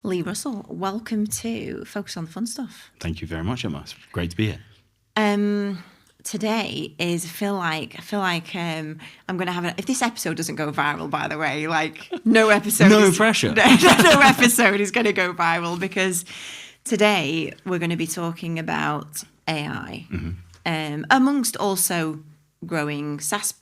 Lee Russel, welcome to Focus on the Fun Stuff. Thank you very much, Emma. It's great to be here. Today is I feel like I'm going to have if this episode doesn't go viral, by the way, like no episode, No pressure. no episode is going to go viral, because today we're going to be talking about AI, amongst also growing SaaS,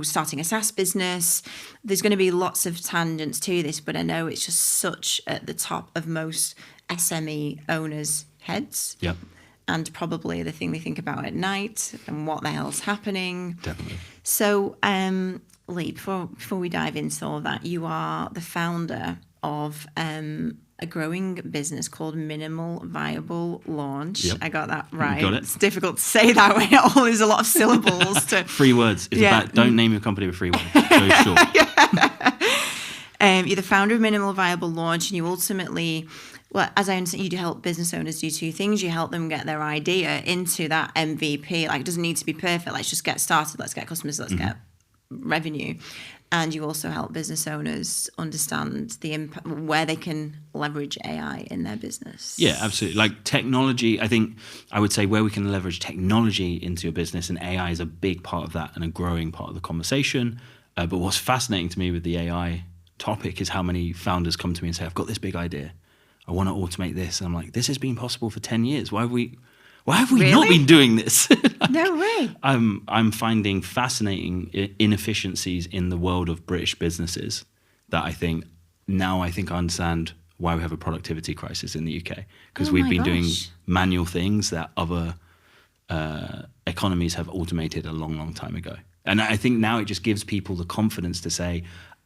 starting a SaaS business. There's going to be lots of tangents to this, but I know it's just such at the top of most SME owners' heads. Yep. And probably the thing they think about at night and what the hell's happening. Definitely. So, Lee, before we dive into all that, you are the founder of a growing business called Minimal Viable Launch. Yep. I got that right. You got it. It's difficult to say that way. There's a lot of syllables. Free words. It's about don't name your company with free words. Very short. You're the founder of Minimal Viable Launch, and you ultimately, well, as I understand, you do help business owners do two things. You help them get their idea into that MVP. Like, it doesn't need to be perfect. Let's just get started. Let's get customers. Let's get revenue. And you also help business owners understand the impact, where they can leverage AI in their business. Yeah, absolutely. Like technology, I would say where we can leverage technology into your business, and AI is a big part of that and a growing part of the conversation. But what's fascinating to me with the AI topic is how many founders come to me and say, I've got this big idea. I want to automate this. And I'm like, this has been possible for 10 years. Why have we really? Not been doing this? No way. I'm finding fascinating inefficiencies in the world of British businesses that I think I understand why we have a productivity crisis in the UK, because we've been doing manual things that other economies have automated a long, long time ago. And I think now it just gives people the confidence to say,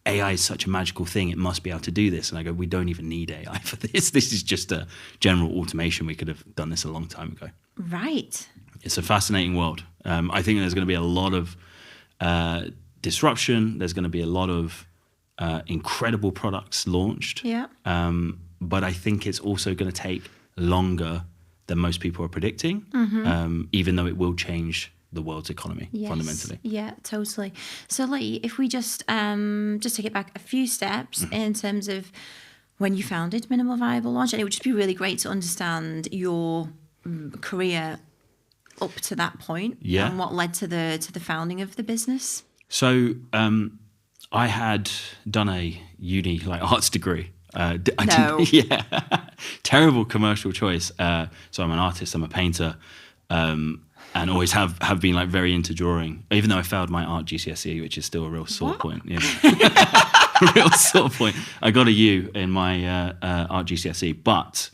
AI is such a magical thing, it must be able to do this. And I go, we don't even need AI for this. This is just a general automation. We could have done this a long time ago. Right. It's a fascinating world. I think there's going to be a lot of disruption. There's going to be a lot of incredible products launched. Yeah. But I think it's also going to take longer than most people are predicting, even though it will change the world's economy fundamentally. Yeah, totally. So, Lee, if we just take it back a few steps in terms of when you founded Minimal Viable Launch, and it would just be really great to understand your career up to that point, and what led to the founding of the business. So, I had done a uni arts degree. Terrible commercial choice. So I'm an artist. I'm a painter. And always have been very into drawing, even though I failed my art GCSE, which is still a real sore point. Yeah. Real sore point. I got a U in my art GCSE, but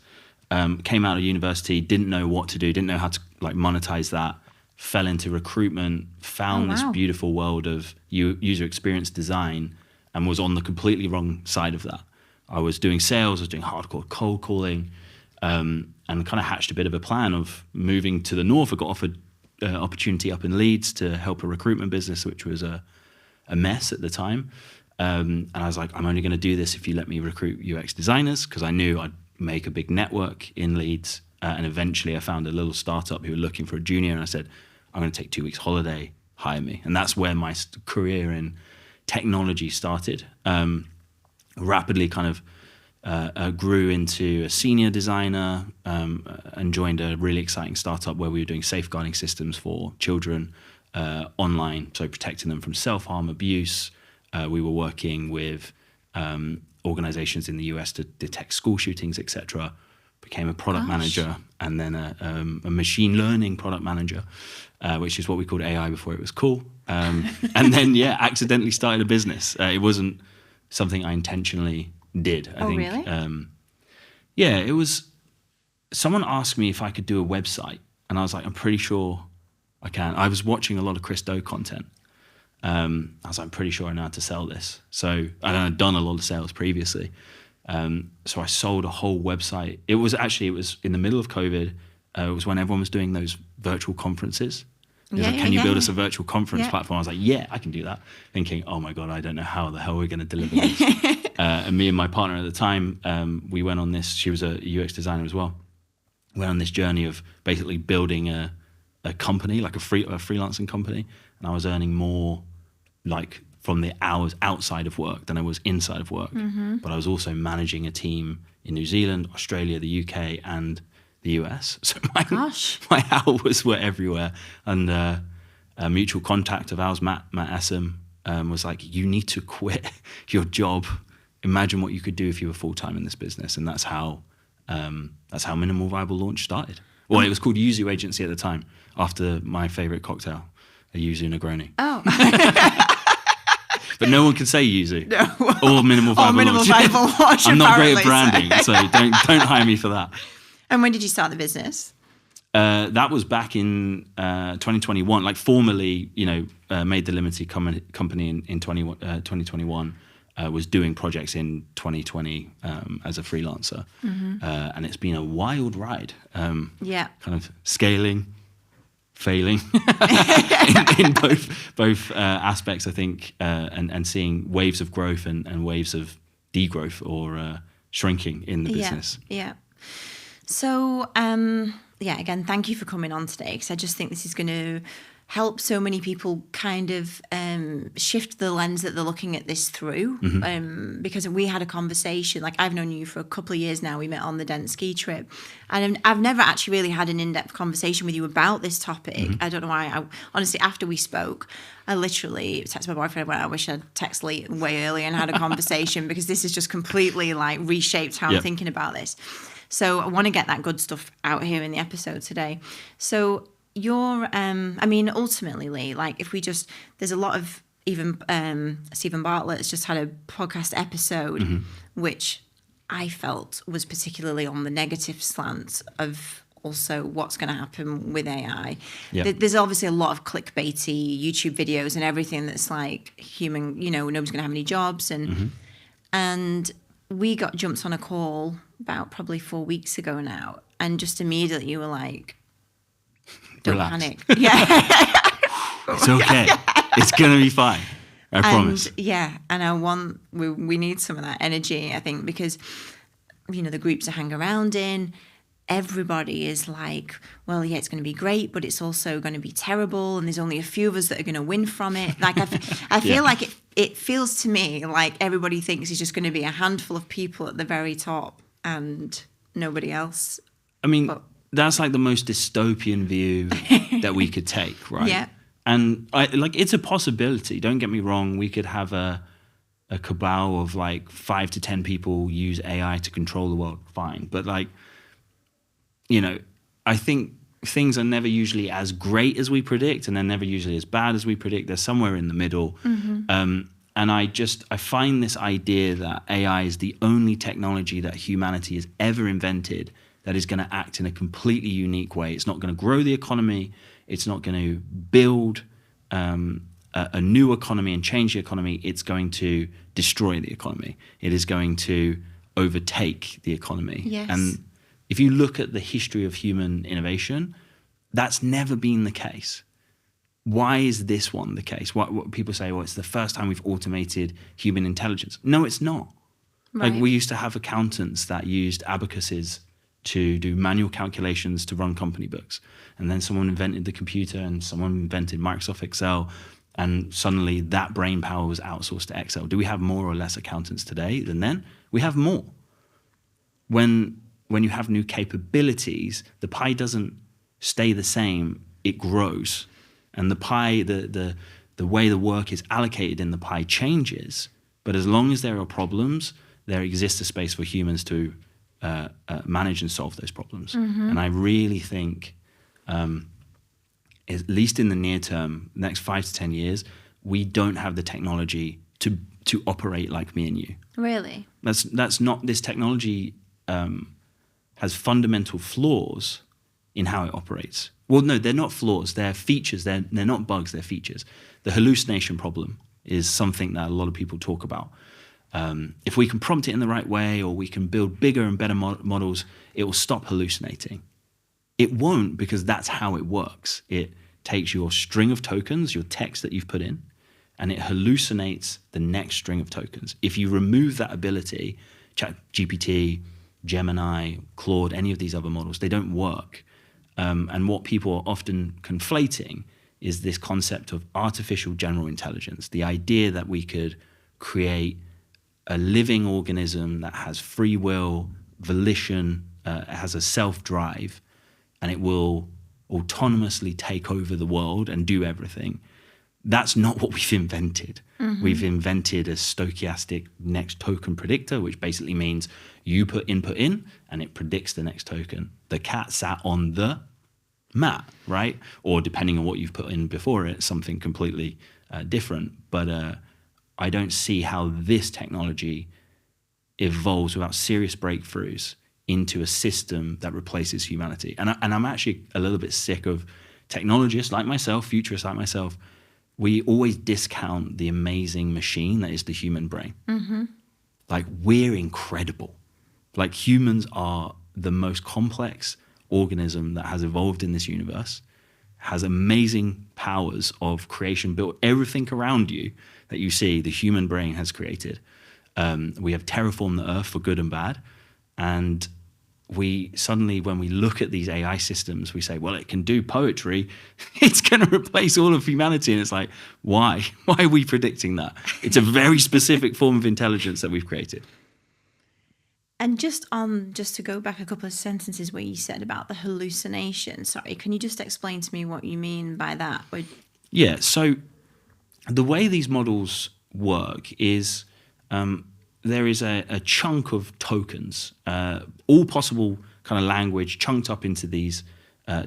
came out of university, didn't know what to do, didn't know how to monetize that, fell into recruitment, found this beautiful world of user experience design, and was on the completely wrong side of that. I was doing sales, I was doing hardcore cold calling, and kind of hatched a bit of a plan of moving to the north. I got offered opportunity up in Leeds to help a recruitment business, which was a mess at the time. And I was like, I'm only going to do this if you let me recruit UX designers, because I knew I'd make a big network in Leeds. And eventually I found a little startup who were looking for a junior, and I said, I'm going to take 2 weeks holiday, hire me. And that's where my career in technology started. Rapidly kind of grew into a senior designer, and joined a really exciting startup where we were doing safeguarding systems for children online, so protecting them from self-harm, abuse. We were working with organizations in the US to detect school shootings, etc. Became a product manager, and then a machine learning product manager, which is what we called AI before it was cool. And then, accidentally started a business. It wasn't something I intentionally did. I think, really? It was, someone asked me if I could do a website, and I was like, I'm pretty sure I can. I was watching a lot of Chris Do content. I was like, I'm pretty sure I know how to sell this. So I'd done a lot of sales previously. So I sold a whole website. It was in the middle of COVID. It was when everyone was doing those virtual conferences. Can you build us a virtual conference platform? I was like, yeah, I can do that. Thinking, oh my God, I don't know how the hell we're going to deliver this. And me and my partner at the time, we went on this, she was a UX designer as well. Went on this journey of basically building a company, like a freelancing company. And I was earning more from the hours outside of work than I was inside of work. But I was also managing a team in New Zealand, Australia, the UK, and the US. So my hours were everywhere. And a mutual contact of ours, Matt Essam, was like, you need to quit your job. Imagine what you could do if you were full-time in this business. And that's how Minimal Viable Launch started. Well, it was called Yuzu Agency at the time, after my favorite cocktail, a Yuzu Negroni. Oh. But no one can say Yuzu. No. Or Minimal Viable Launch. I'm not great at branding, so don't hire me for that. And when did you start the business? That was back in 2021. Like formally, made the limited company in 2021. Was doing projects in 2020 as a freelancer, and it's been a wild ride. Kind of scaling, failing in both aspects, I think, and seeing waves of growth and waves of degrowth or shrinking in the business. Yeah. So, again, thank you for coming on today, because I just think this is going to help so many people kind of shift the lens that they're looking at this through. Because we had a conversation, like I've known you for a couple of years now. We met on the Dent ski trip. And I've never actually really had an in-depth conversation with you about this topic. I don't know why. Honestly, after we spoke, I literally texted my boyfriend when I wish I'd text Lee way earlier and had a conversation, because this has just completely like reshaped how I'm thinking about this. So I want to get that good stuff out here in the episode today. So you're, ultimately, Lee, like if we just, there's a lot of, even Stephen Bartlett has just had a podcast episode, which I felt was particularly on the negative slant of also what's going to happen with AI. There's obviously a lot of clickbaity YouTube videos and everything that's like human, nobody's going to have any jobs. And we got jumped on a call about probably 4 weeks ago now. And just immediately you were like, don't panic. It's okay. It's going to be fine. I promise. And we need some of that energy, I think, because, the groups I hang around in, everybody is like, well, yeah, it's going to be great, but it's also going to be terrible. And there's only a few of us that are going to win from it. Like, I feel like it feels to me like everybody thinks it's just going to be a handful of people at the very top and nobody else. That's like the most dystopian view that we could take, right? Yeah. And it's a possibility. Don't get me wrong. We could have a cabal of like 5 to 10 people use AI to control the world. Fine. But I think things are never usually as great as we predict, and they're never usually as bad as we predict. They're somewhere in the middle. And I find this idea that AI is the only technology that humanity has ever invented that is going to act in a completely unique way. It's not going to grow the economy. It's not going to build a new economy and change the economy. It's going to destroy the economy. It is going to overtake the economy. Yes. And if you look at the history of human innovation, that's never been the case. Why is this one the case? What people say, well, it's the first time we've automated human intelligence. No, it's not. Right. Like we used to have accountants that used abacuses to do manual calculations to run company books. And then someone invented the computer and someone invented Microsoft Excel, and suddenly that brain power was outsourced to Excel. Do we have more or less accountants today than then? We have more. When you have new capabilities, the pie doesn't stay the same, it grows. And the pie, the way the work is allocated in the pie changes. But as long as there are problems, there exists a space for humans to manage and solve those problems. And I really think, at least in the near term, next 5 to 10 years, we don't have the technology to operate like me and you. Really? That's not, this technology has fundamental flaws in how it operates. Well, no, they're not flaws. They're features. They're not bugs. They're features. The hallucination problem is something that a lot of people talk about. If we can prompt it in the right way, or we can build bigger and better models, it will stop hallucinating. It won't, because that's how it works. It takes your string of tokens, your text that you've put in, and it hallucinates the next string of tokens. If you remove that ability, ChatGPT, Gemini, Claude, any of these other models, they don't work. And what people are often conflating is this concept of artificial general intelligence, the idea that we could create a living organism that has free will, volition, has a self-drive, and it will autonomously take over the world and do everything. That's not what we've invented. We've invented a stochastic next token predictor, which basically means you put input in and it predicts the next token. The cat sat on the mat, right? Or depending on what you've put in before it, something completely different. But I don't see how this technology evolves without serious breakthroughs into a system that replaces humanity. And I'm actually a little bit sick of technologists like myself, futurists like myself. We always discount the amazing machine that is the human brain. Like, we're incredible. Like, humans are the most complex organism that has evolved in this universe, has amazing powers of creation, built everything around you that you see, the human brain has created. We have terraformed the earth for good and bad. And we suddenly, when we look at these AI systems, we say, well, it can do poetry. It's going to replace all of humanity. And it's like, why? Why are we predicting that? It's a very specific form of intelligence that we've created. And just to go back a couple of sentences where you said about the hallucination, sorry, can you just explain to me what you mean by that? Yeah, so the way these models work is there is a chunk of tokens, all possible kind of language chunked up into these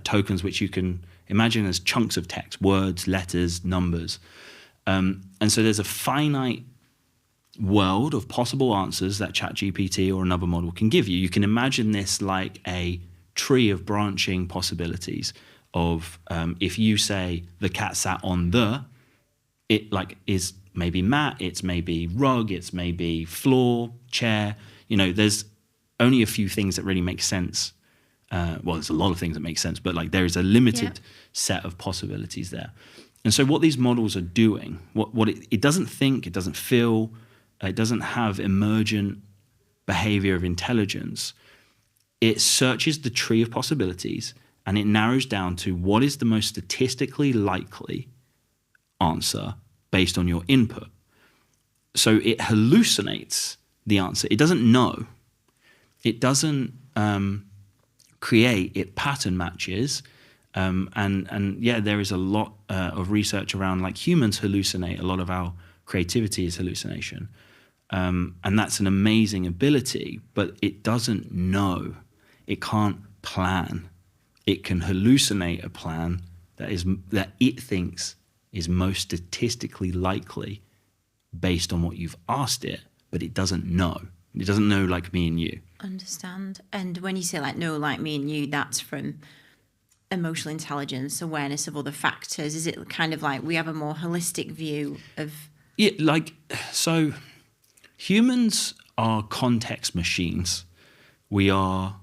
tokens, which you can imagine as chunks of text, words, letters, numbers. And so there's a finite world of possible answers that ChatGPT or another model can give you. You can imagine this like a tree of branching possibilities of if you say the cat sat on the, it like is maybe mat, it's maybe rug, it's maybe floor, chair. You know, there's only a few things that really make sense. Well, there's a lot of things that make sense, but like there is a limited set of possibilities there. And so what these models are doing, what it doesn't think, it doesn't feel, it doesn't have emergent behavior of intelligence. It searches the tree of possibilities and it narrows down to what is the most statistically likely answer based on your input. So it hallucinates the answer. It doesn't know. It doesn't create. It pattern matches. And yeah, there is a lot of research around like humans hallucinate. A lot of our creativity is hallucination. And that's an amazing ability, but it doesn't know. It can't plan. It can hallucinate a plan that it thinks is most statistically likely based on what you've asked it, but it doesn't know. It doesn't know like me and you. Understand. And when you say like no, like me and you, that's from emotional intelligence, awareness of other factors. Is it kind of like we have a more holistic view of... Yeah, like, so humans are context machines. We are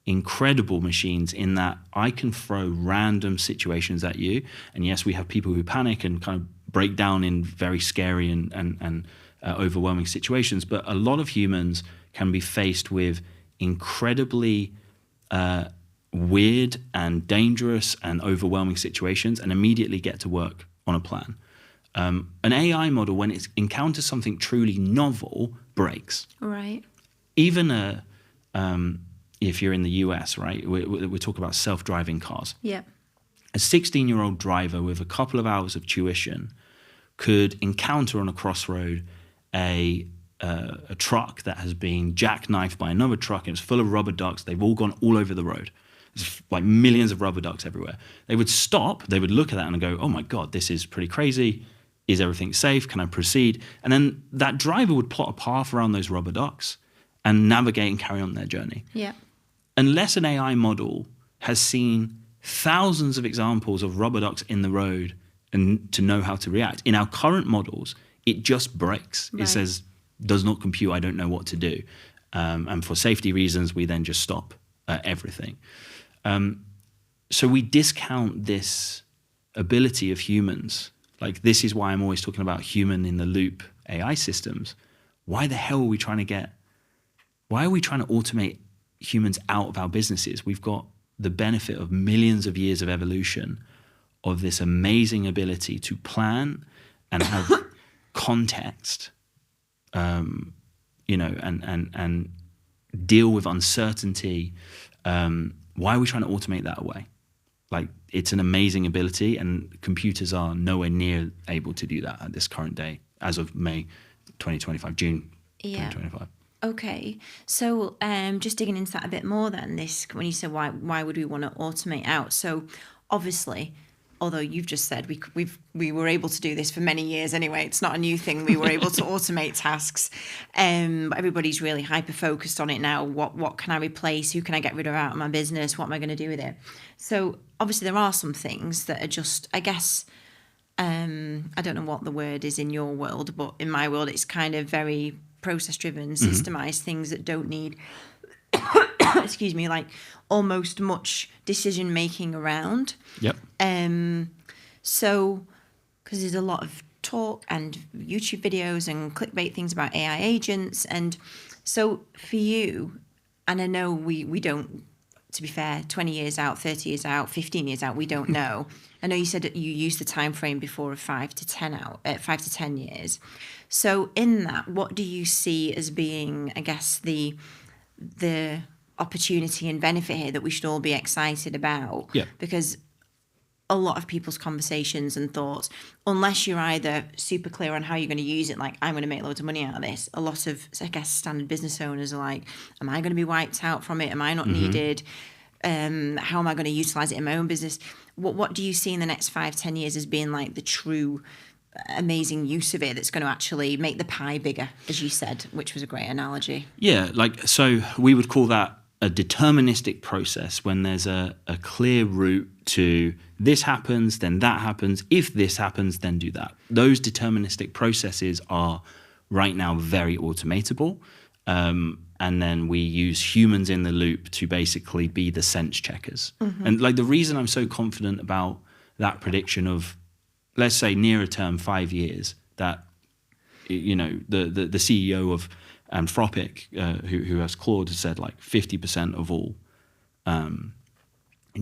incredible machines in that I can throw random situations at you. And yes, we have people who panic and kind of break down in very scary and overwhelming situations. But a lot of humans can be faced with incredibly weird and dangerous and overwhelming situations and immediately get to work on a plan. An AI model, when it encounters something truly novel, breaks. Right. Even if you're in the US, right, we talk about self-driving cars. Yeah. A 16-year-old driver with a couple of hours of tuition could encounter on a crossroad a truck that has been jackknifed by another truck, and it's full of rubber ducks. They've all gone all over the road. There's like millions of rubber ducks everywhere. They would stop, they would look at that and go, oh my God, this is pretty crazy. Is everything safe? Can I proceed? And then that driver would plot a path around those rubber ducks and navigate and carry on their journey. Yeah. Unless an AI model has seen thousands of examples of rubber ducks in the road and to know how to react. In our current models, it just breaks. Right. It says, does not compute, I don't know what to do. And for safety reasons, we then just stop everything. So we discount this ability of humans. Like, this is why I'm always talking about human in the loop AI systems. Why the hell are we trying to automate humans out of our businesses? We've got the benefit of millions of years of evolution of this amazing ability to plan and have context, and deal with uncertainty. Why are we trying to automate that away? Like, it's an amazing ability, and computers are nowhere near able to do that at this current day, as of May 2025, June 2025. Okay, so just digging into that a bit more then, when you said why would we want to automate out? So obviously, although you've just said we were able to do this for many years anyway, it's not a new thing. We were able to automate tasks. Everybody's really hyper focused on it now. What can I replace? Who can I get rid of out of my business? What am I going to do with it? So obviously there are some things that are just, I guess, I don't know what the word is in your world, but in my world it's kind of very process driven, systemized things that don't need excuse me, like almost much decision making around. Yep. So because there's a lot of talk and YouTube videos and clickbait things about AI agents, and so for you, and I know we don't, to be fair, 20 years out, 30 years out, 15 years out, we don't know. I know you said that you used the time frame before of 5 to 10 years. So in that, what do you see as being, I guess, the opportunity and benefit here that we should all be excited about? Yeah. Because a lot of people's conversations and thoughts, unless you're either super clear on how you're going to use it, like I'm going to make loads of money out of this, a lot of, I guess, standard business owners are like, am I going to be wiped out from it? Am I not needed? How am I going to utilize it in my own business? What do you see in the next 5-10 years as being like the true amazing use of it that's going to actually make the pie bigger, as you said, which was a great analogy? Yeah, so we would call that a deterministic process, when there's a clear route to this happens, then that happens. If this happens, then do that. Those deterministic processes are right now very automatable. And then we use humans in the loop to basically be the sense checkers. And like the reason I'm so confident about that prediction of, let's say, nearer term 5 years, that, the CEO of Anthropic, who has Claude, has said like 50% of all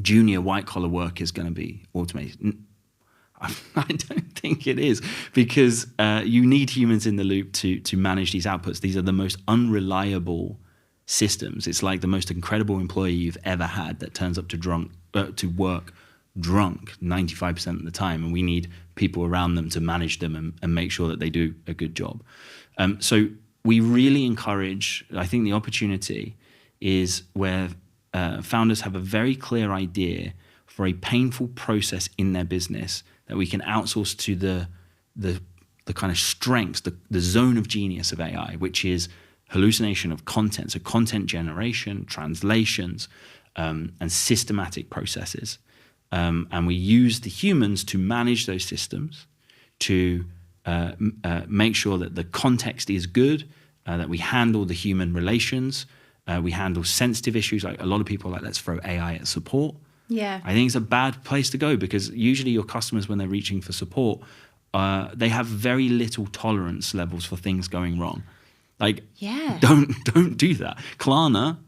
junior white collar work is going to be automated. I don't think it is, because you need humans in the loop to manage these outputs. These are the most unreliable systems. It's like the most incredible employee you've ever had that turns up to work drunk 95% of the time, and we need people around them to manage them and make sure that they do a good job. So we really encourage, I think the opportunity is where founders have a very clear idea for a painful process in their business that we can outsource to the kind of strengths, the zone of genius of AI, which is hallucination of content, so content generation, translations, and systematic processes. And we use the humans to manage those systems, to make sure that the context is good, that we handle the human relations, we handle sensitive issues. Like a lot of people are like, let's throw AI at support. Yeah. I think it's a bad place to go, because usually your customers, when they're reaching for support, they have very little tolerance levels for things going wrong. Like, don't do that. Klarna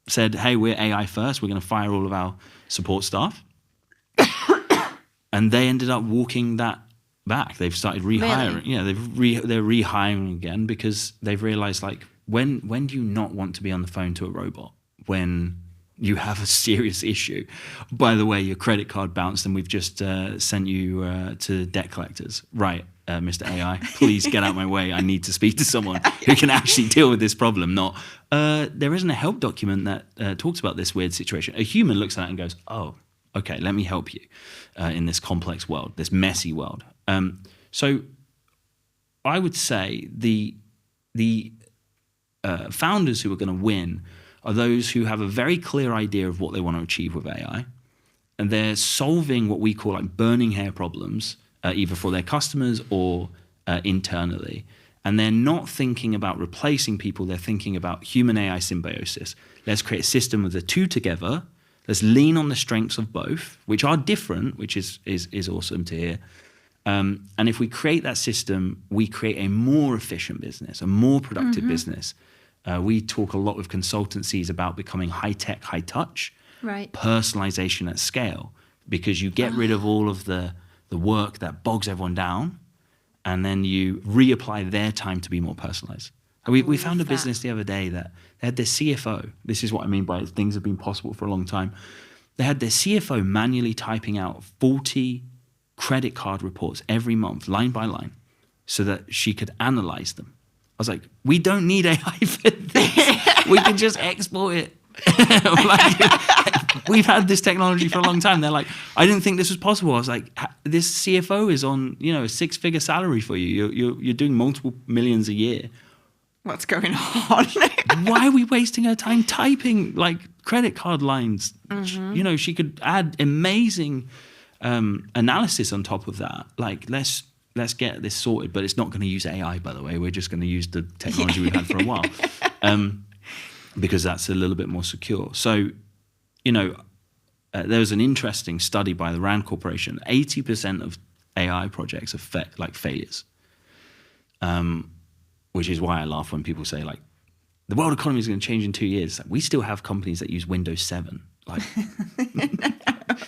said, hey, we're AI first. We're going to fire all of our support staff. And they ended up walking that back. They've started rehiring. Really? Yeah, they're rehiring again, because they've realized, like, when do you not want to be on the phone to a robot? When you have a serious issue. By the way, your credit card bounced and we've just sent you to debt collectors. Right, Mr. AI, please get out of my way. I need to speak to someone who can actually deal with this problem. Not, there isn't a help document that talks about this weird situation. A human looks at it and goes, oh, okay, let me help you in this complex world, this messy world. So I would say the founders who are going to win are those who have a very clear idea of what they want to achieve with AI, and they're solving what we call like burning hair problems, either for their customers or internally. And they're not thinking about replacing people, they're thinking about human AI symbiosis. Let's create a system of the two together. Let's lean on the strengths of both, which are different, which is awesome to hear. And if we create that system, we create a more efficient business, a more productive business. We talk a lot with consultancies about becoming high-tech, high-touch, right? Personalization at scale. because you get rid of all of the work that bogs everyone down, and then you reapply their time to be more personalized. We found a business the other day that they had their CFO. This is what I mean by things have been possible for a long time. They had their CFO manually typing out 40 credit card reports every month, line by line, so that she could analyze them. I was like, we don't need AI for this. We can just export it. Like, we've had this technology for a long time. They're like, I didn't think this was possible. I was like, this CFO is on, a 6-figure salary for you. You're doing multiple millions a year. What's going on? Why are we wasting our time typing like credit card lines? Mm-hmm. She could add amazing analysis on top of that. Like, let's get this sorted. But it's not going to use AI, by the way. We're just going to use the technology we've had for a while, because that's a little bit more secure. So, there was an interesting study by the Rand Corporation. 80% of AI projects are failures. Which is why I laugh when people say, like, the world economy is going to change in 2 years. Like, we still have companies that use Windows 7. Like,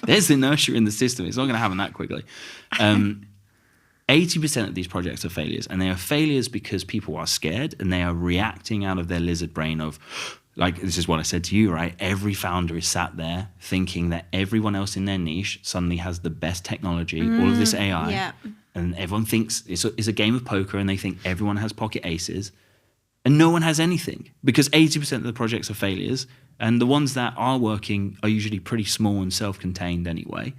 there's inertia in the system. It's not going to happen that quickly. 80% of these projects are failures, and they are failures because people are scared and they are reacting out of their lizard brain of, like, this is what I said to you, right? Every founder is sat there thinking that everyone else in their niche suddenly has the best technology, all of this AI. Yeah. And everyone thinks it's a game of poker, and they think everyone has pocket aces, and no one has anything, because 80% of the projects are failures, and the ones that are working are usually pretty small and self-contained anyway.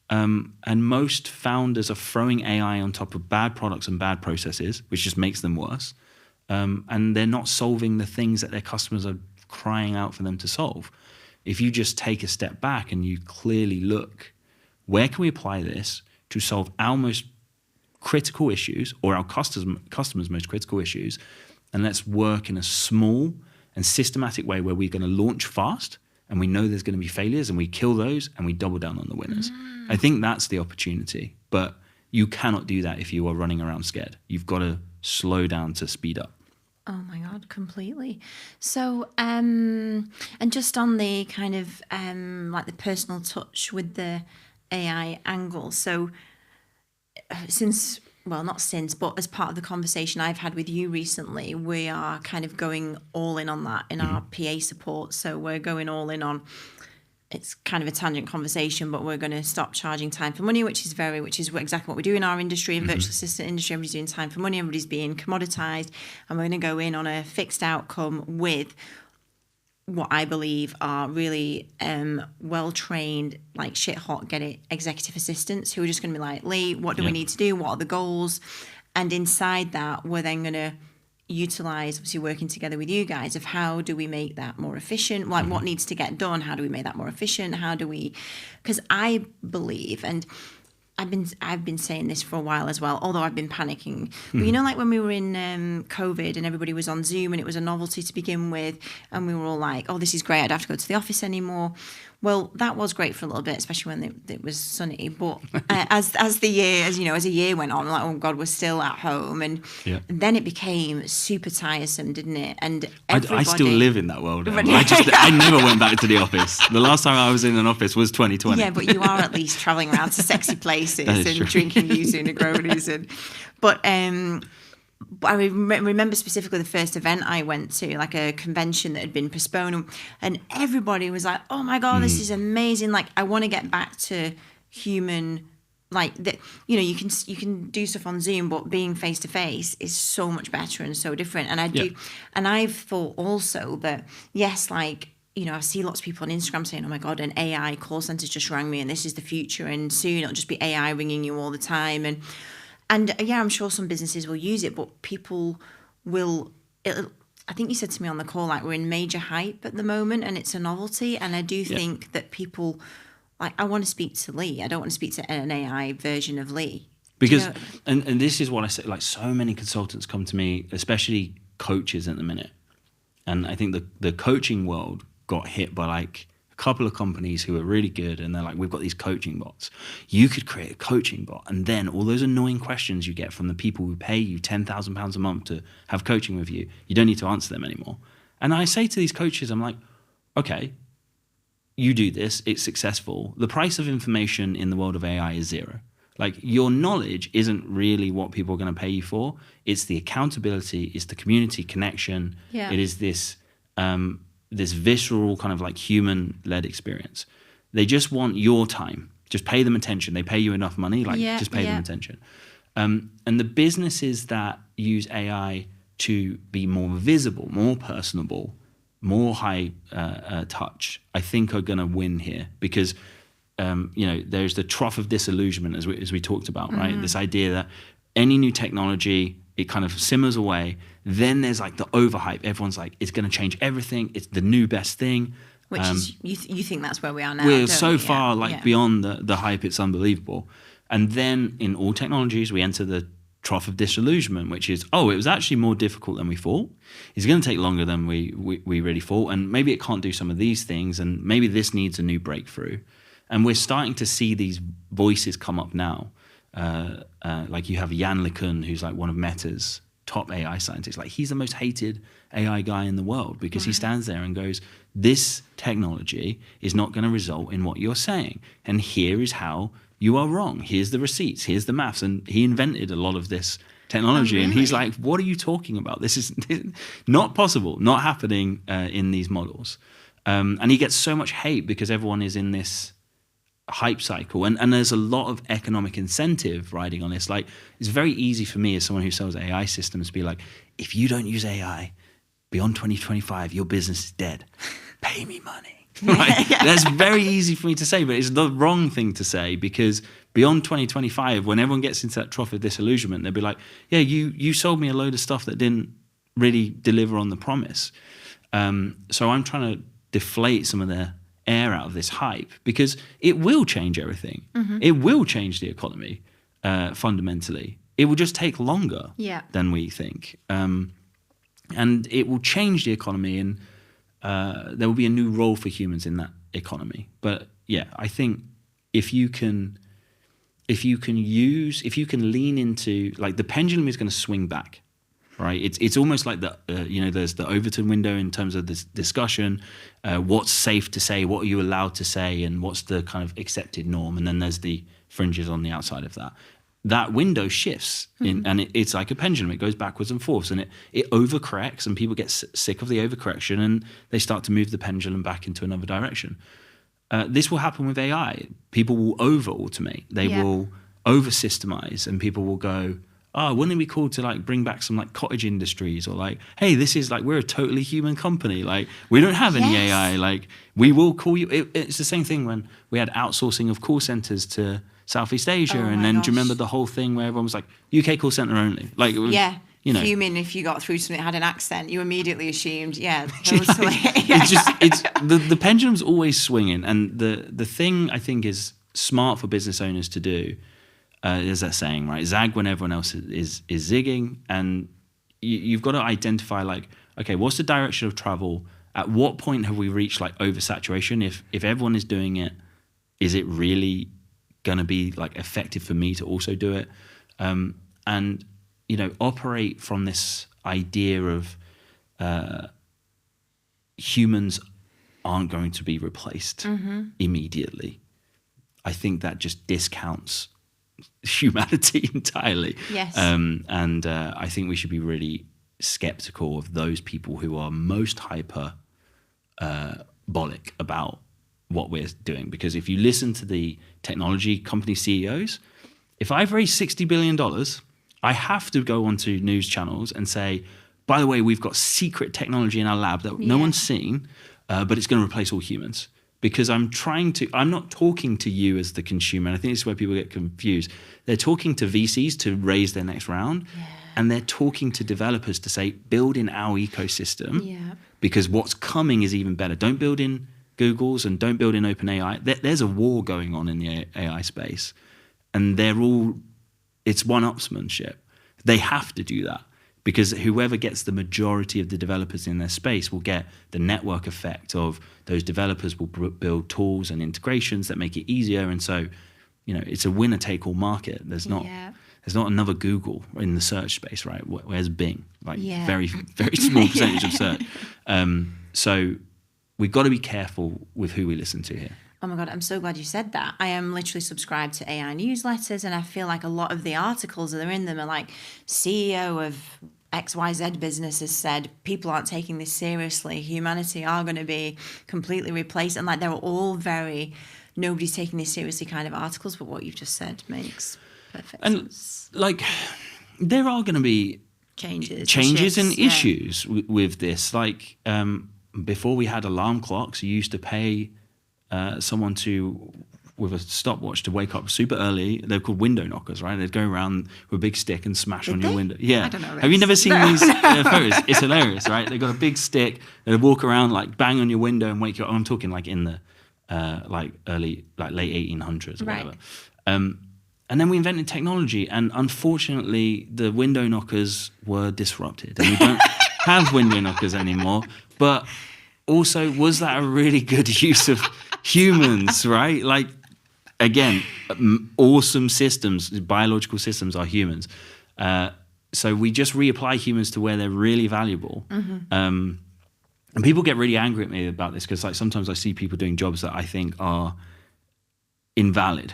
And most founders are throwing AI on top of bad products and bad processes, which just makes them worse. And they're not solving the things that their customers are crying out for them to solve. If you just take a step back and you clearly look, where can we apply this to solve our most critical issues, or our customers' most critical issues, and let's work in a small and systematic way where we're going to launch fast, and we know there's going to be failures, and we kill those, and we double down on the winners. I think that's the opportunity, but you cannot do that if you are running around scared. You've got to slow down to speed up. Oh my God, completely. So, and just on the kind of like the personal touch with the AI angle. So not since, but as part of the conversation I've had with you recently, we are kind of going all in on that in our PA support. So we're going all in on, it's kind of a tangent conversation, but we're going to stop charging time for money, which is exactly what we do in our industry, in virtual assistant industry. Everybody's doing time for money, everybody's being commoditized, and we're going to go in on a fixed outcome with what I believe are really well-trained, like shit hot, get it, executive assistants who are just going to be like, Lee, what do we need to do? What are the goals? And inside that, we're then going to utilize, obviously working together with you guys, of how do we make that more efficient? Like what needs to get done? How do we make that more efficient? Because I believe, and I've been saying this for a while as well, although I've been panicking. But like when we were in COVID and everybody was on Zoom and it was a novelty to begin with, and we were all like, oh, this is great, I don't have to go to the office anymore. Well, that was great for a little bit, especially when it was sunny. But as a year went on, like, oh God, we're still at home, and then it became super tiresome, didn't it? And I still live in that world. I never went back to the office. The last time I was in an office was 2020. Yeah, but you are at least traveling around to sexy places and drinking yuzu Negronis, but I remember specifically the first event I went to, like a convention that had been postponed, and everybody was like, oh my God, this is amazing. Like, I want to get back to human, like, that, you can do stuff on Zoom, but being face to face is so much better and so different. And and I've thought also that, yes, like, I see lots of people on Instagram saying, oh my God, an AI call center just rang me and this is the future, and soon it'll just be AI ringing you all the time. And yeah, I'm sure some businesses will use it, but people will. I think you said to me on the call, like, we're in major hype at the moment, and it's a novelty. And I do think that people, like, I want to speak to Lee. I don't want to speak to an AI version of Lee. Because, and this is what I say, like, so many consultants come to me, especially coaches at the minute. And I think the coaching world got hit by, like, a couple of companies who are really good, and they're like, we've got these coaching bots. You could create a coaching bot, and then all those annoying questions you get from the people who pay you £10,000 a month to have coaching with you, you don't need to answer them anymore. And I say to these coaches, I'm like, okay, you do this, it's successful. The price of information in the world of AI is zero. Like, your knowledge isn't really what people are going to pay you for. It's the accountability, it's the community connection. Yeah. It is this this visceral kind of like human-led experience. They just want your time. Just pay them attention. They pay you enough money, like just pay them attention. And the businesses that use AI to be more visible, more personable, more high touch, I think are going to win here, because there's the trough of disillusionment, as we talked about, right? This idea that any new technology, it kind of simmers away. Then there's like the overhype. Everyone's like, it's going to change everything. It's the new best thing. Which is, you think that's where we are now? We're so far beyond the hype, it's unbelievable. And then in all technologies, we enter the trough of disillusionment, which is, it was actually more difficult than we thought. It's going to take longer than we really thought. And maybe it can't do some of these things. And maybe this needs a new breakthrough. And we're starting to see these voices come up now. Like you have Jan LeCun, who's like one of Meta's top AI scientists. Like, he's the most hated AI guy in the world, because he stands there and goes, this technology is not going to result in what you're saying. And here is how you are wrong. Here's the receipts. Here's the maths. And he invented a lot of this technology. And he's like, what are you talking about? This is not possible, not happening in these models. And he gets so much hate because everyone is in this hype cycle, and there's a lot of economic incentive riding on this. Like, it's very easy for me as someone who sells AI systems to be like, if you don't use AI beyond 2025, your business is dead. Pay me money. Right? That's very easy for me to say, but it's the wrong thing to say, because beyond 2025, when everyone gets into that trough of disillusionment, they'll be like, yeah, you sold me a load of stuff that didn't really deliver on the promise. So I'm trying to deflate some of the air out of this hype, because it will change everything. It will change the economy fundamentally. It will just take longer than we think. And it will change the economy, and there will be a new role for humans in that economy. But yeah, I think if you can lean into, like, the pendulum is going to swing back. Right, it's almost like there's the Overton window in terms of this discussion. What's safe to say? What are you allowed to say? And what's the kind of accepted norm? And then there's the fringes on the outside of that. That window shifts, and it's like a pendulum. It goes backwards and forwards, and it overcorrects, and people get sick of the overcorrection, and they start to move the pendulum back into another direction. This will happen with AI. People will over-automate. They will over-systemize, and people will go, wouldn't it be cool to like bring back some like cottage industries, or like, hey, this is like, we're a totally human company. Like, we don't have any AI. Like, we will call you. It's the same thing when we had outsourcing of call centers to Southeast Asia. And then do you remember the whole thing where everyone was like, UK call center only? Like, fuming if you got through something that had an accent, you immediately assumed, it's the pendulum's always swinging. And the thing I think is smart for business owners to do, is that saying, right? Zag when everyone else is zigging, and you've got to identify, like, okay, what's the direction of travel? At what point have we reached like oversaturation? If everyone is doing it, is it really going to be like effective for me to also do it? And operate from this idea of humans aren't going to be replaced immediately. I think that just discounts humanity entirely. Yes. And I think we should be really skeptical of those people who are most hyperbolic about what we're doing. Because if you listen to the technology company CEOs, if I've raised $60 billion, I have to go onto news channels and say, by the way, we've got secret technology in our lab that no one's seen, but it's going to replace all humans. Because I'm not talking to you as the consumer. And I think this is where people get confused. They're talking to VCs to raise their next round. Yeah. And they're talking to developers to say, build in our ecosystem, because what's coming is even better. Don't build in Google's and don't build in OpenAI. There's a war going on in the AI space. And it's one-upsmanship. They have to do that. Because whoever gets the majority of the developers in their space will get the network effect of those developers will build tools and integrations that make it easier. And so, it's a winner-take-all market. There's not another Google in the search space, right? Where's Bing? Like very, very small percentage of search. So we've got to be careful with who we listen to here. Oh my God, I'm so glad you said that. I am literally subscribed to AI newsletters, and I feel like a lot of the articles that are in them are like, CEO of XYZ business has said people aren't taking this seriously. Humanity are going to be completely replaced. And like, they're all very, nobody's taking this seriously kind of articles. But what you've just said makes perfect sense. Like, there are going to be changes and issues with this. Like, before we had alarm clocks, you used to pay someone with a stopwatch to wake up super early. They're called window knockers, right? They'd go around with a big stick and smash on your window. Yeah. I don't know this. Have you never seen these photos? It's hilarious, right? They've got a big stick. They'd walk around, like, bang on your window and wake you up. I'm talking like in the late 1800s or whatever. And then we invented technology, and unfortunately, the window knockers were disrupted, and we don't have window knockers anymore. But also, was that a really good use of humans, right? Like, again, awesome systems, biological systems are humans. So we just reapply humans to where they're really valuable. And people get really angry at me about this because, like, sometimes I see people doing jobs that I think are invalid,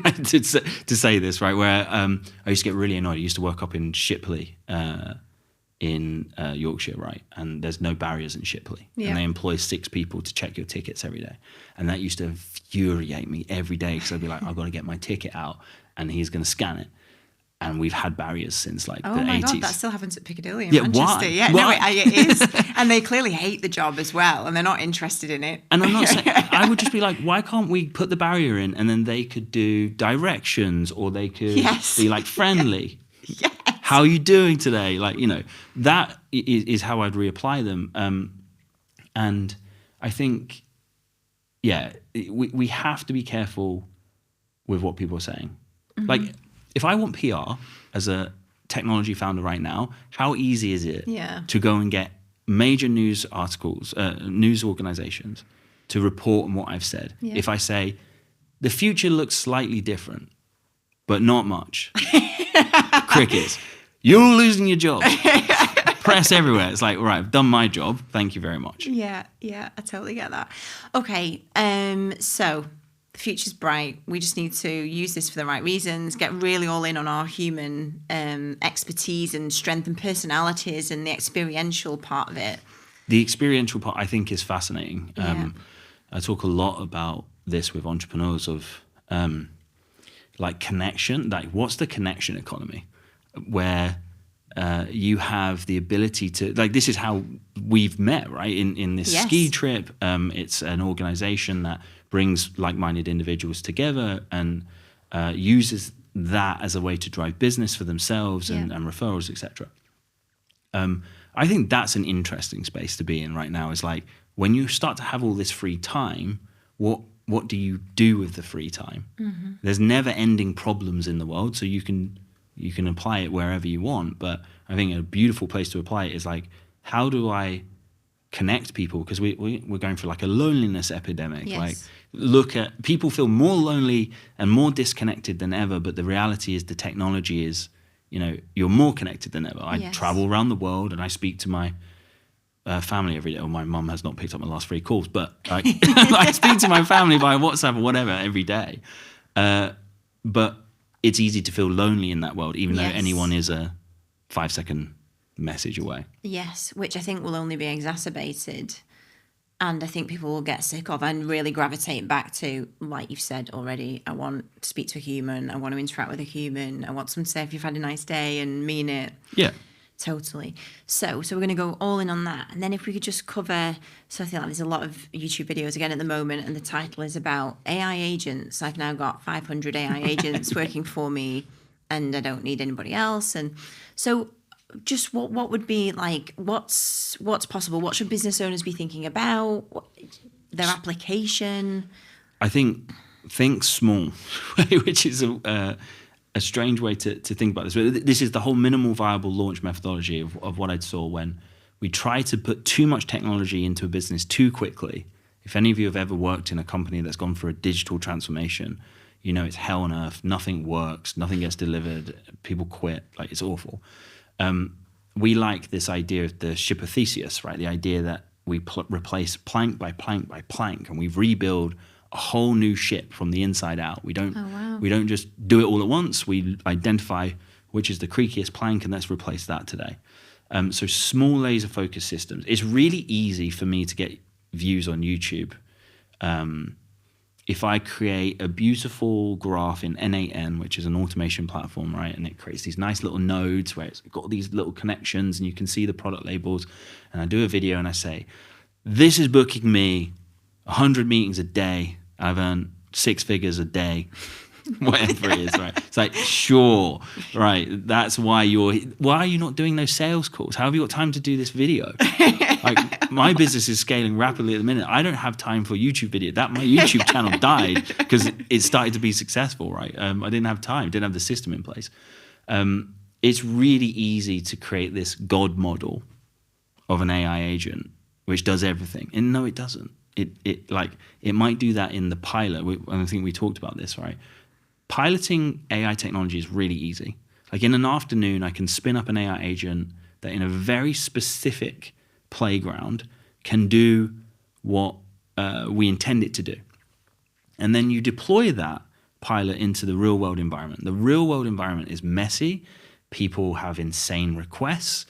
right? to say this, right? Where I used to get really annoyed. I used to work up in Shipley in Yorkshire, right? And there's no barriers in Shipley. Yeah. And they employ 6 people to check your tickets every day. And that used to infuriate me every day because I'd be like, I've got to get my ticket out and he's going to scan it. And we've had barriers since like the 80s. Oh my God, that still happens at Piccadilly in Manchester. Why? Yeah, why? No, it is. And they clearly hate the job as well, and they're not interested in it. And I'm not saying, I would just be like, why can't we put the barrier in and then they could do directions or they could be like friendly. Yes. How are you doing today? Like, you know, that is how I'd reapply them. And I think, we have to be careful with what people are saying. Mm-hmm. Like, if I want PR as a technology founder right now, how easy is it to go and get major news articles, news organizations to report on what I've said? Yeah. If I say, the future looks slightly different, but not much. Crickets. You're losing your job. Press everywhere. It's like, all right, I've done my job. Thank you very much. Yeah, I totally get that. Okay, so the future's bright. We just need to use this for the right reasons, get really all in on our human expertise and strength and personalities and the experiential part of it. The experiential part, I think, is fascinating. I talk a lot about this with entrepreneurs of like connection. Like, what's the connection economy? Where you have the ability to, like, this is how we've met, right? In this ski trip. It's an organization that brings like-minded individuals together and uses that as a way to drive business for themselves and referrals, etc. I think that's an interesting space to be in right now. Is like, when you start to have all this free time, what do you do with the free time? Mm-hmm. There's never-ending problems in the world, so you can apply it wherever you want. But I think a beautiful place to apply it is like, how do I connect people? Because we're going through like a loneliness epidemic. Yes. Like, look at, people feel more lonely and more disconnected than ever, but the reality is the technology is, you know, you're more connected than ever. I travel around the world and I speak to my family every day. Well, my mum has not picked up my last 3 calls, but like, I speak to my family via WhatsApp or whatever every day. But it's easy to feel lonely in that world, even though anyone is a 5-second message away. Yes, which I think will only be exacerbated. And I think people will get sick of and really gravitate back to, like you've said already, I want to speak to a human. I want to interact with a human. I want someone to say if you've had a nice day and mean it. Yeah. Totally. So we're going to go all in on that. And then if we could just cover, so I feel like there's a lot of YouTube videos again at the moment, and the title is about AI agents. I've now got 500 AI agents working for me and I don't need anybody else. And so just what would be like, what's possible? What should business owners be thinking about? Their application? I think small, which is a strange way to think about this. But this is the whole minimal viable launch methodology of what I saw when we try to put too much technology into a business too quickly. If any of you have ever worked in a company that's gone through a digital transformation, you know it's hell on earth. Nothing works. Nothing gets delivered. People quit. Like, it's awful. We like this idea of the ship of Theseus, right? The idea that we replace plank by plank by plank, and we rebuild a whole new ship from the inside out. We don't just do it all at once. We identify which is the creakiest plank, and let's replace that today. So small laser focus systems. It's really easy for me to get views on YouTube. If I create a beautiful graph in N8N, which is an automation platform, right? And it creates these nice little nodes where it's got these little connections and you can see the product labels. And I do a video and I say, this is booking me 100 meetings a day. I've earned 6 figures a day, whatever it is, right? It's like, sure, right. That's why why are you not doing those sales calls? How have you got time to do this video? Like, my business is scaling rapidly at the minute. I don't have time for a YouTube video. My YouTube channel died because it started to be successful, right? I didn't have time, didn't have the system in place. It's really easy to create this God model of an AI agent, which does everything. And no, it doesn't. It might do that in the pilot. I think we talked about this, right? Piloting AI technology is really easy. Like in an afternoon, I can spin up an AI agent that in a very specific playground can do what we intend it to do. And then you deploy that pilot into the real world environment. The real world environment is messy. People have insane requests.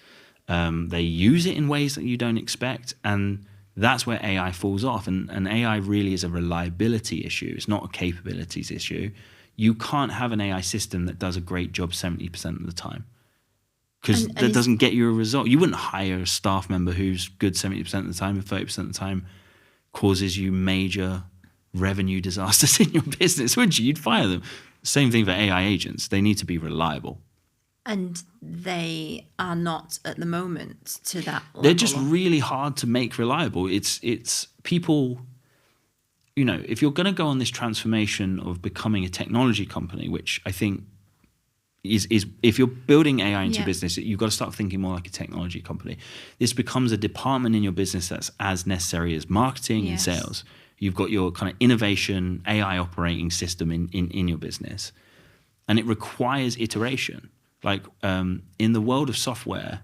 They use it in ways that you don't expect. And that's where AI falls off. And AI really is a reliability issue. It's not a capabilities issue. You can't have an AI system that does a great job 70% of the time, because that doesn't get you a result. You wouldn't hire a staff member who's good 70% of the time and 30% of the time causes you major revenue disasters in your business, would you? You'd fire them. Same thing for AI agents. They need to be reliable. And they are not at the moment to that level. They're just really hard to make reliable. It's people, if you're going to go on this transformation of becoming a technology company, which I think is if you're building AI into your business, you've got to start thinking more like a technology company. This becomes a department in your business that's as necessary as marketing and sales. You've got your kind of innovation, AI operating system in your business. And it requires iteration. Like in the world of software,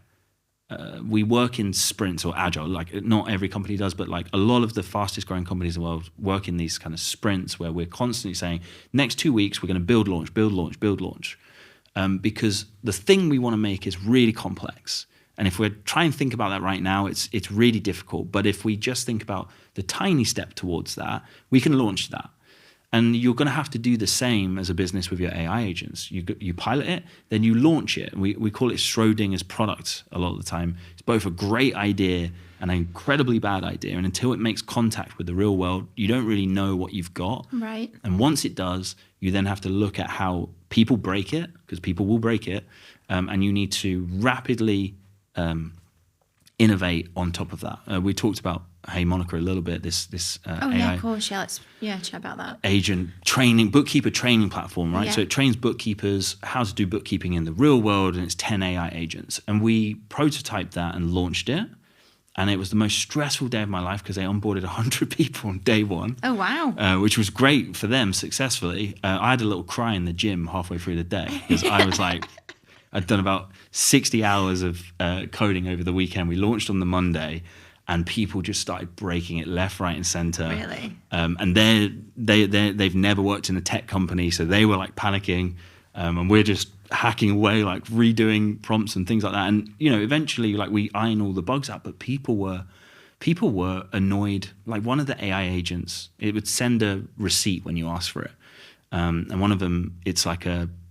we work in sprints or agile. Like not every company does, but like a lot of the fastest growing companies in the world work in these kind of sprints where we're constantly saying, next 2 weeks, we're going to build, launch, build, launch, build, launch. Because the thing we want to make is really complex. And if we're trying to think about that right now, it's really difficult. But if we just think about the tiny step towards that, we can launch that. And you're going to have to do the same as a business with your AI agents. You pilot it, then you launch it. We call it Schrodinger's product a lot of the time. It's both a great idea and an incredibly bad idea. And until it makes contact with the real world, you don't really know what you've got. Right. And once it does, you then have to look at how people break it, because people will break it. And you need to rapidly innovate on top of that. We talked about Hey Monica a little bit, this AI yeah, of course, let's chat about that. Agent training, bookkeeper training platform, right? So it trains bookkeepers how to do bookkeeping in the real world, and it's 10 AI agents. And we prototyped that and launched it. And it was the most stressful day of my life because they onboarded 100 people on day one. Oh, wow. Which was great for them successfully. I had a little cry in the gym halfway through the day because I was like, I'd done about 60 hours of coding over the weekend. We launched on the Monday, and people just started breaking it left, right, and center. Really? And they've never worked in a tech company, so they were like panicking. And we're just hacking away, like redoing prompts and things like that. And eventually, like we iron all the bugs out. But people were annoyed. Like one of the AI agents, it would send a receipt when you ask for it. And one of them, it's like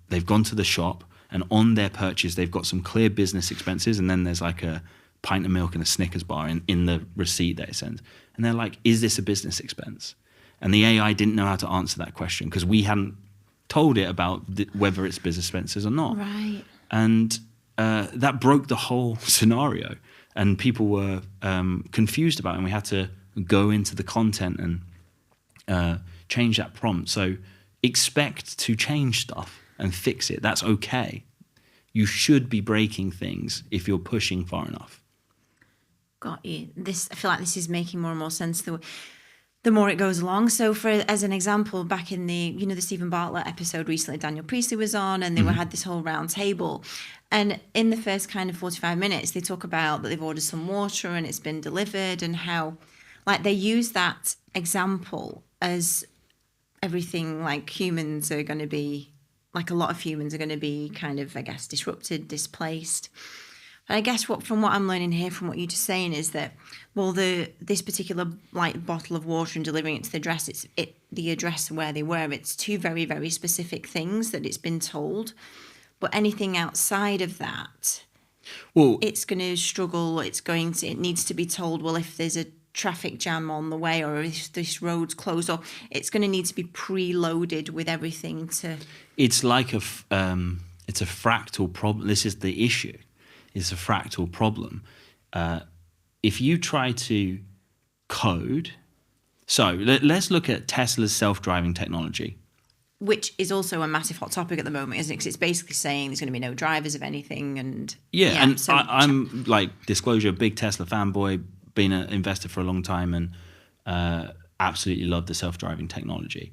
they've gone to the shop, and on their purchase, they've got some clear business expenses, and then there's like a pint of milk and a Snickers bar in the receipt that it sends. And they're like, is this a business expense? And the AI didn't know how to answer that question because we hadn't told it about whether it's business expenses or not. Right. And that broke the whole scenario. And people were confused about it. And we had to go into the content and change that prompt. So expect to change stuff and fix it. That's okay. You should be breaking things if you're pushing far enough. Got you. I feel like this is making more and more sense. the more it goes along. So as an example, back in the Stephen Bartlett episode recently, Daniel Priestley was on, and they had this whole round table. And in the first kind of 45 minutes, they talk about that they've ordered some water and it's been delivered, and how like they use that example as everything, like humans are going to be, like a lot of humans are going to be kind of, I guess, disrupted, displaced. But I guess from what I'm learning here from what you're just saying is that, well, this particular like bottle of water and delivering it to the address, the address where they were, it's two very, very specific things that it's been told. But anything outside of that, well, it's going to struggle. It needs to be told, well, if there's a traffic jam on the way, or if this road's closed, or it's going to need to be preloaded with everything to. It's like it's a fractal problem. This is the issue. It's a fractal problem. If you try to code, so let's look at Tesla's self-driving technology. Which is also a massive hot topic at the moment, isn't it? Because it's basically saying there's going to be no drivers of anything. And and so I'm like, disclosure, big Tesla fanboy, been an investor for a long time, and absolutely love the self-driving technology.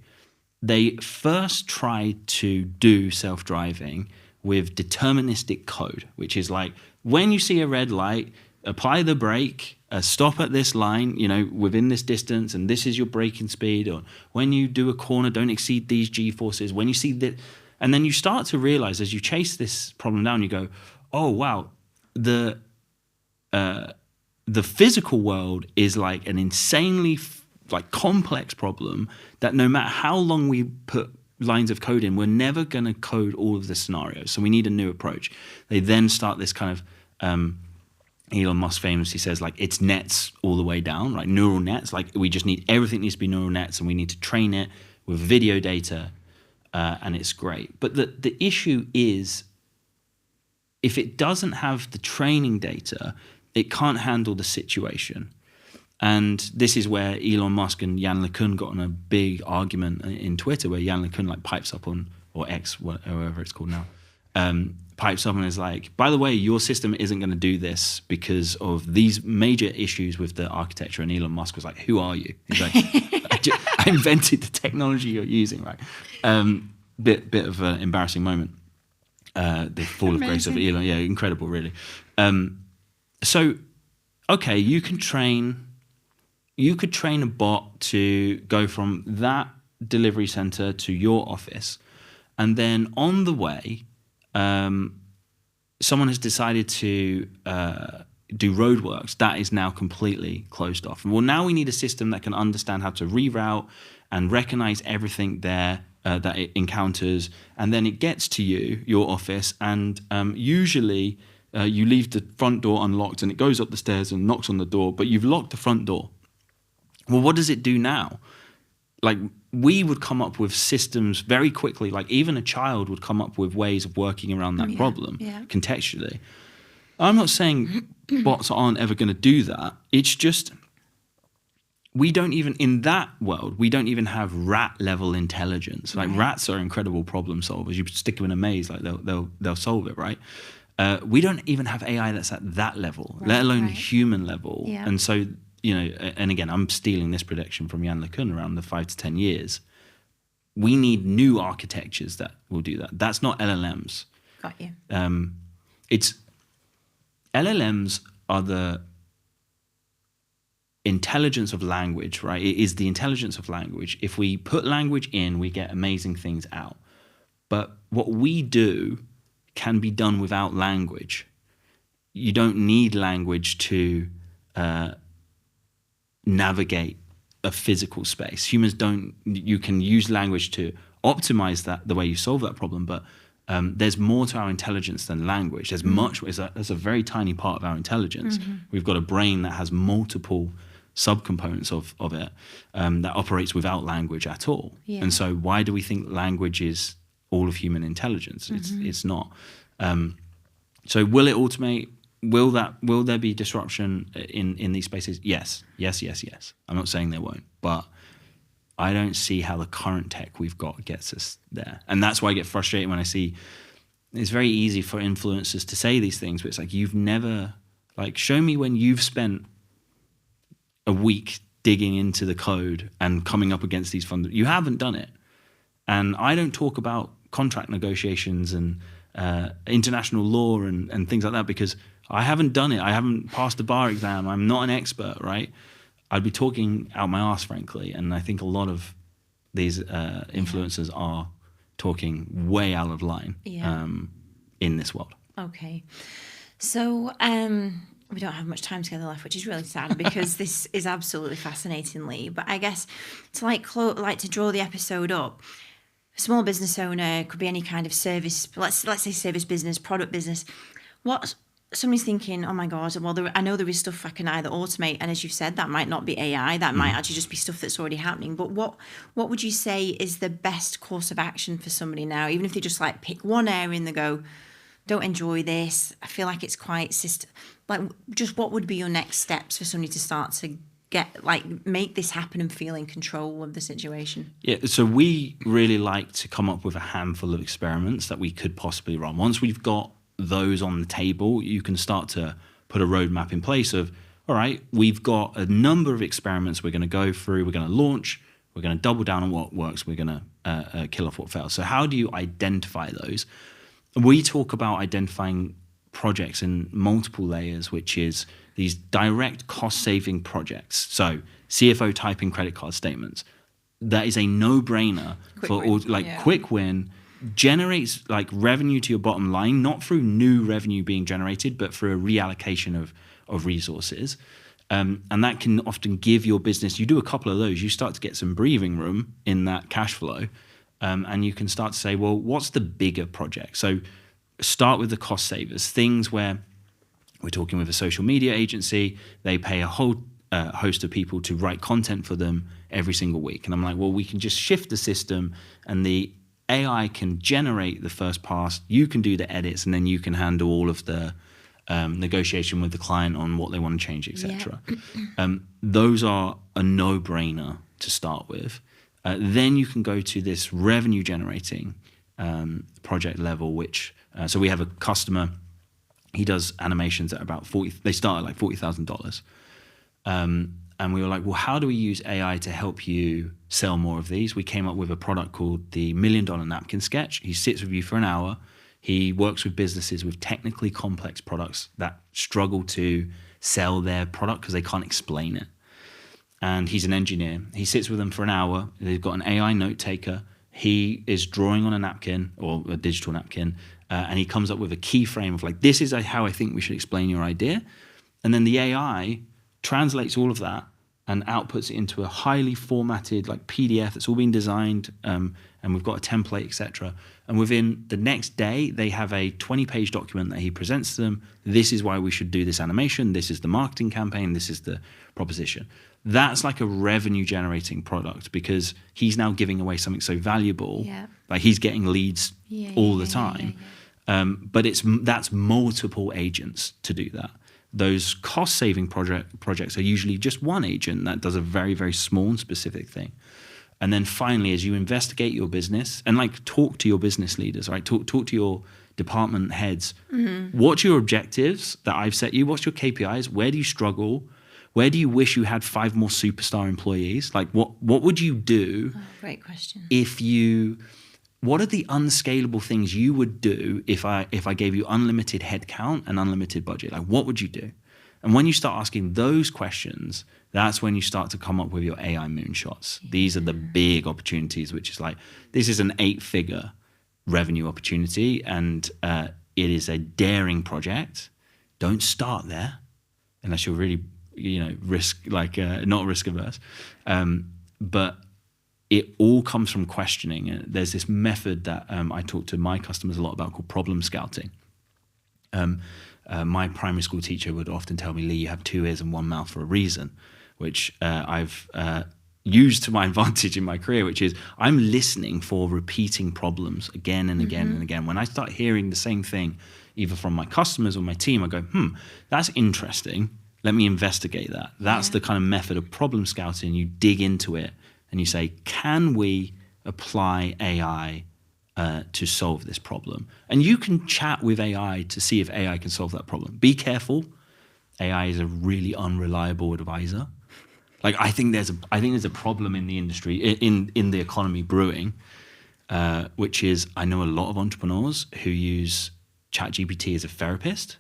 They first tried to do self-driving with deterministic code, which is like, when you see a red light, apply the brake, stop at this line, within this distance, and this is your braking speed. Or when you do a corner, don't exceed these G-forces. When you see that, and then you start to realize as you chase this problem down, you go, oh wow, the physical world is like an insanely complex problem that no matter how long we put lines of code in, we're never going to code all of the scenarios. So we need a new approach. They then start this kind of Elon Musk famously says, like, it's nets all the way down, like neural nets. Like, we just need, everything needs to be neural nets, and we need to train it with video data, and it's great. But the issue is, if it doesn't have the training data, it can't handle the situation. And this is where Elon Musk and Jan LeCun got in a big argument in Twitter, where Jan LeCun pipes up on, or X, whatever it's called now, pipes up and is like, by the way, your system isn't going to do this because of these major issues with the architecture. And Elon Musk was like, who are you? He's like, I invented the technology you're using, right? Bit of an embarrassing moment. The fall of grace of Elon. Yeah, incredible, really. So, okay, you could train a bot to go from that delivery center to your office, and then on the way, someone has decided to do roadworks. That is now completely closed off. Well, now we need a system that can understand how to reroute and recognize everything there that it encounters, and then it gets to your office, and usually you leave the front door unlocked, and it goes up the stairs and knocks on the door, but you've locked the front door. Well, what does it do now? Like, we would come up with systems very quickly. Like, even a child would come up with ways of working around that problem contextually. I'm not saying bots aren't ever going to do that. It's just, we don't even, in that world, we don't even have rat-level intelligence. Like, rats are incredible problem solvers. You stick them in a maze, like they'll solve it, right? We don't even have AI that's at that level, let alone human level. Yeah. And so, and again, I'm stealing this prediction from Jan LeCun around the 5 to 10 years. We need new architectures that will do that. That's not LLMs. Got you. It's LLMs are the intelligence of language, right? It is the intelligence of language. If we put language in, we get amazing things out. But what we do can be done without language. You don't need language to navigate a physical space. Humans don't. You can use language to optimize that, the way you solve that problem, but there's more to our intelligence than language. There's much. It's a very tiny part of our intelligence. Mm-hmm. We've got a brain that has multiple subcomponents of it that operates without language at all. Yeah. And so why do we think language is all of human intelligence? Mm-hmm. It's not. So will it automate? Will there be disruption in these spaces? Yes. I'm not saying there won't, but I don't see how the current tech we've got gets us there. And that's why I get frustrated when I see it's very easy for influencers to say these things, but it's like, you've never, like, show me when you've spent a week digging into the code and coming up against these you haven't done it. And I don't talk about contract negotiations and international law and things like that because I haven't done it. I haven't passed the bar exam. I'm not an expert, right? I'd be talking out my ass, frankly. And I think a lot of these influencers are talking way out of line in this world. Okay. So we don't have much time together left, which is really sad because this is absolutely fascinating, Lee. But I guess to draw the episode up, a small business owner could be any kind of service, let's say service business, product business. What somebody's thinking, oh my God, well, I know there is stuff I can either automate, and as you've said, that might not be AI, that might actually just be stuff that's already happening. But what would you say is the best course of action for somebody now, even if they just like pick one area and they go, don't enjoy this, I feel like it's quite just what would be your next steps for somebody to start to make this happen and feel in control of the situation? Yeah, so we really like to come up with a handful of experiments that we could possibly run. Once we've got those on the table, you can start to put a roadmap in place of, all right, we've got a number of experiments we're going to go through, we're going to launch, we're going to double down on what works, we're going to kill off what fails. So how do you identify those? We talk about identifying projects in multiple layers, which is these direct cost-saving projects. So CFO typing credit card statements. That is a no-brainer quick win, generates like revenue to your bottom line, not through new revenue being generated, but through a reallocation of resources. And that can often give your business, you do a couple of those, you start to get some breathing room in that cash flow. And you can start to say, well, what's the bigger project? So start with the cost savers, things where we're talking with a social media agency, they pay a whole host of people to write content for them every single week. And I'm like, well, we can just shift the system and the AI can generate the first pass, you can do the edits, and then you can handle all of the negotiation with the client on what they want to change, etc. Yeah. Those are a no-brainer to start with. Then you can go to this revenue generating project level, which, so we have a customer, he does animations at about they start at like $40,000. And we were like, well, how do we use AI to help you sell more of these? We came up with a product called the $1 Million Napkin Sketch. He sits with you for an hour. He works with businesses with technically complex products that struggle to sell their product because they can't explain it. And he's an engineer. He sits with them for an hour. They've got an AI note taker. He is drawing on a napkin or a digital napkin, and he comes up with a keyframe of like, this is how I think we should explain your idea. And then the AI translates all of that and outputs it into a highly formatted like PDF that's all been designed, and we've got a template, etc. And within the next day, they have a 20-page document that he presents to them. This is why we should do this animation. This is the marketing campaign. This is the proposition. That's like a revenue-generating product because he's now giving away something so valuable. Yeah. Like he's getting leads all the time. But that's multiple agents to do that. Those cost-saving projects are usually just one agent that does a very, very small and specific thing. And then finally, as you investigate your business and like talk to your business leaders, right? Talk to your department heads. Mm-hmm. What's your objectives that I've set you? What's your KPIs? Where do you struggle? Where do you wish you had 5 more superstar employees? Like what would you do? Oh, great question. What are the unscalable things you would do if I gave you unlimited headcount and unlimited budget? Like what would you do? And when you start asking those questions, that's when you start to come up with your AI moonshots. Yeah. These are the big opportunities, which is like, this is an 8-figure revenue opportunity and it is a daring project. Don't start there unless you're really, not risk averse. But it all comes from questioning. There's this method that I talk to my customers a lot about called problem scouting. My primary school teacher would often tell me, Lee, you have 2 ears and 1 mouth for a reason, which I've used to my advantage in my career, which is I'm listening for repeating problems again and again and again. When I start hearing the same thing, either from my customers or my team, I go, that's interesting. Let me investigate that. That's the kind of method of problem scouting. You dig into it and you say, can we apply AI to solve this problem? And you can chat with AI to see if AI can solve that problem. Be careful. AI is a really unreliable advisor. Like I think there's a problem in the industry, in the economy brewing, which is I know a lot of entrepreneurs who use ChatGPT as a therapist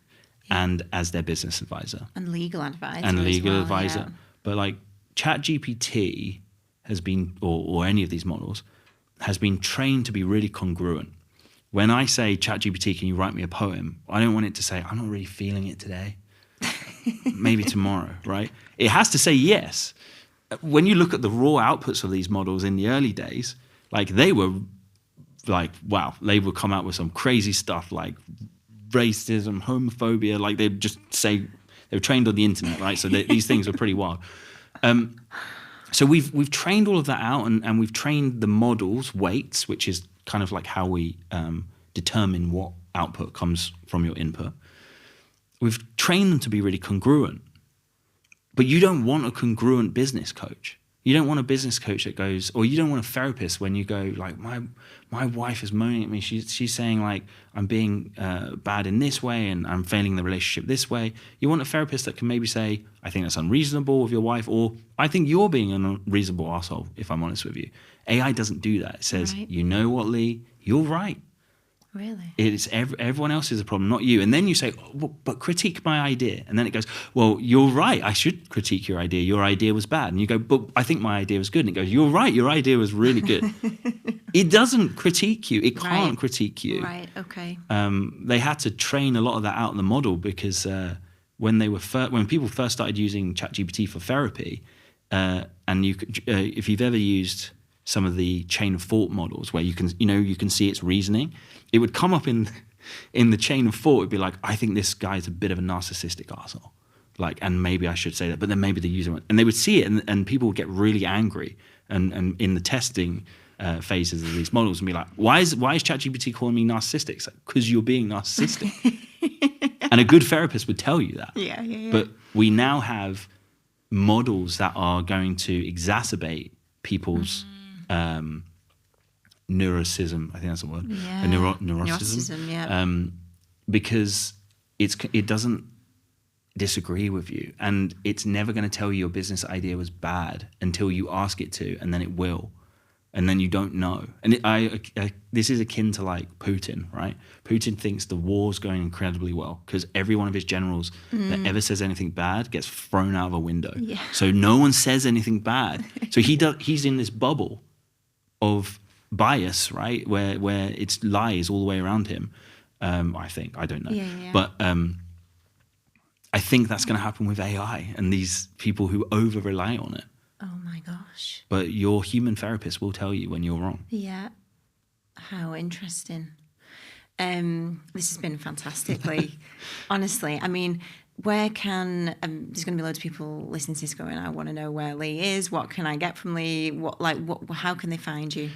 and as their business advisor. And legal advisor. Yeah. But like ChatGPT has been, or any of these models, has been trained to be really congruent. When I say, ChatGPT, can you write me a poem? I don't want it to say, I'm not really feeling it today. Maybe tomorrow, right? It has to say yes. When you look at the raw outputs of these models in the early days, like they were like, wow, they would come out with some crazy stuff like racism, homophobia, like they'd just say, they were trained on the internet, right? So these things are pretty wild. So we've trained all of that out, and we've trained the models weights, which is kind of like how we determine what output comes from your input. We've trained them to be really congruent. But you don't want a congruent business coach. You don't want a business coach that goes, or you don't want a therapist when you go like, my wife is moaning at me. She's saying like, I'm being bad in this way and I'm failing the relationship this way. You want a therapist that can maybe say, I think that's unreasonable with your wife, or I think you're being an unreasonable asshole, if I'm honest with you. AI doesn't do that. It says, right. You know what, Lee? You're right. Really? It's everyone else is a problem, not you. And then you say, well, but critique my idea. And then it goes, well, you're right. I should critique your idea. Your idea was bad. And you go, but I think my idea was good. And it goes, you're right. Your idea was really good. It doesn't critique you. It can't critique you. Right. Okay. They had to train a lot of that out in the model because when people first started using ChatGPT for therapy, and if you've ever used some of the chain of thought models where you can see its reasoning, it would come up in the chain of thought. It'd be like, I think this guy's a bit of a narcissistic arsehole. Like, and maybe I should say that, but then maybe the user went, and they would see it, and people would get really angry. And in the testing phases of these models, and be like, why is ChatGPT calling me narcissistic? It's like, because you're being narcissistic. And a good therapist would tell you that. Yeah. But we now have models that are going to exacerbate people's neuroticism, I think that's the word. Yeah. Neuroticism. Yeah. Because it doesn't disagree with you, and it's never going to tell you your business idea was bad until you ask it to, and then it will, and then you don't know. And this is akin to like Putin, right? Putin thinks the war's going incredibly well because every one of his generals that ever says anything bad gets thrown out of a window. Yeah. So no one says anything bad. So he's in this bubble of bias, right, where it's lies all the way around him. I think, I don't know. Yeah. But I think that's going to happen with AI and these people who over rely on it. Oh my gosh. But your human therapist will tell you when you're wrong. Yeah. How interesting. This has been fantastically, honestly. I mean, where can there's going to be loads of people listening to this going, I want to know where Lee is. What can I get from Lee? How can they find you?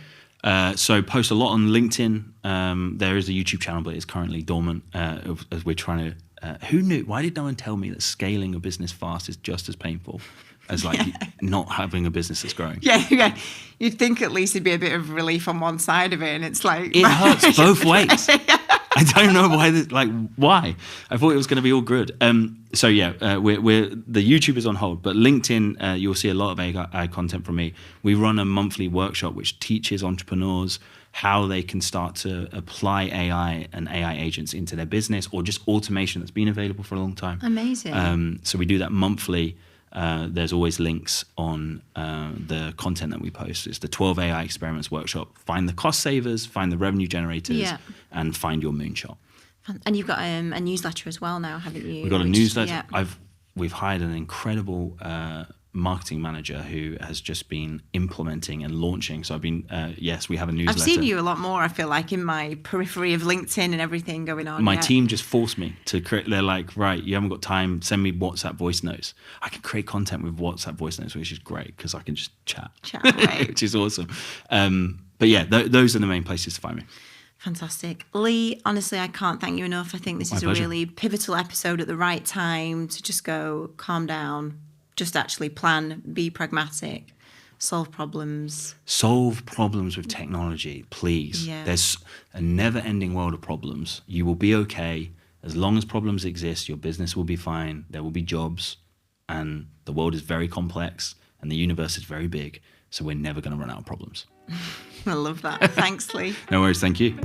So post a lot on LinkedIn. There is a YouTube channel, but it's currently dormant as we're trying to. Who knew? Why did no one tell me that scaling a business fast is just as painful as not having a business that's growing? Yeah. You'd think at least it'd be a bit of relief on one side of it, and it's like it hurts both ways. I don't know why. I thought it was going to be all good. So we're the YouTube is on hold, but LinkedIn, you'll see a lot of AI content from me. We run a monthly workshop which teaches entrepreneurs how they can start to apply AI and AI agents into their business, or just automation that's been available for a long time. Amazing. So we do that monthly. There's always links on the content that we post. It's the 12 AI experiments workshop. Find the cost savers, find the revenue generators, and find your moonshot. And you've got a newsletter as well now, haven't you? We've got a newsletter. We've hired an incredible marketing manager who has just been implementing and launching. So I've been, we have a newsletter. I've seen you a lot more, I feel like, in my periphery of LinkedIn and everything going on. My team just forced me to create. They're like, right, you haven't got time, send me WhatsApp voice notes. I can create content with WhatsApp voice notes, which is great because I can just chat away. which is awesome. But yeah, those are the main places to find me. Fantastic. Lee, honestly, I can't thank you enough. I think this is a really pivotal episode at the right time to just go, calm down, just actually plan, be pragmatic, solve problems. Solve problems with technology, please. Yeah. There's a never-ending world of problems. You will be okay. As long as problems exist, your business will be fine. There will be jobs, and the world is very complex, and the universe is very big, so we're never going to run out of problems. I love that. Thanks, Lee. No worries. Thank you.